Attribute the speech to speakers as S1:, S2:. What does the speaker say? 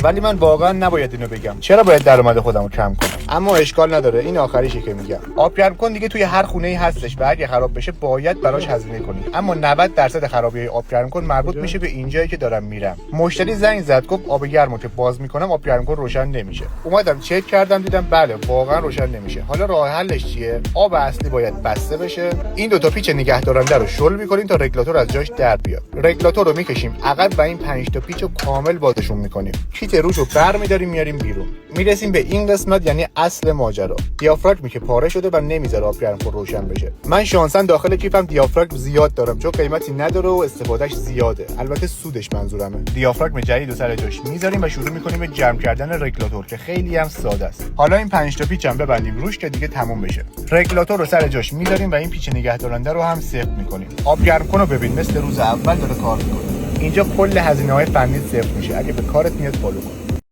S1: ولی من واقعا نباید اینو بگم. چرا باید درآمد خودمو کم کنم؟ اما اشکال نداره، این آخریشه که میگم. آب گرم کن دیگه توی هر خونه‌ای هستش و اگه خراب بشه باید براش هزینه کنی. اما 90% خرابی‌های آب گرم کن مربوط میشه به اینجایی که دارم میرم. مشتری زنگ زد گفت آب گرمو که باز میکنم آب گرم کن روشن نمیشه. اومدم چک کردم دیدم بله واقعا روشن نمیشه. حالا راه حلش چیه؟ آب اصلی باید بسته بشه. این دو تا پیچ نگهدارنده رو شل می‌کنیم تا رگولاتور از جاش در بیاد. رگولاتور رو میکشیم عقب و این 5 تا پیچو کامل بازشون می‌کنیم. کیت روشو برمی‌داریم میاریم بیرون. میرسیم به این قسمت، یعنی اصل ماجرا. دیافراگمی که پاره شده و نمیذاره آب گرم کن روشن بشه. من شانساً داخل کیفم دیافراگم زیاد دارم چون قیمتی نداره و استفادهش زیاده. البته سودش منظورمه. دیافراگم جدید رو سر جاش میذاریم و شروع می‌کنیم به جمع کردن رگولاتور که خیلی هم ساده است. حالا این 5 تا پیچ هم ببندیم روش که دیگه تموم بشه. رگولاتور رو سر جاش میذاریم و این پیچ نگهدارنده رو هم صفر می‌کنیم. آب گرم کن رو ببین مثل روز اول داره کار می‌کنه. اینجا کل هزینه‌های فنی صفر میشه. اگه به کارت میاد فالو کن.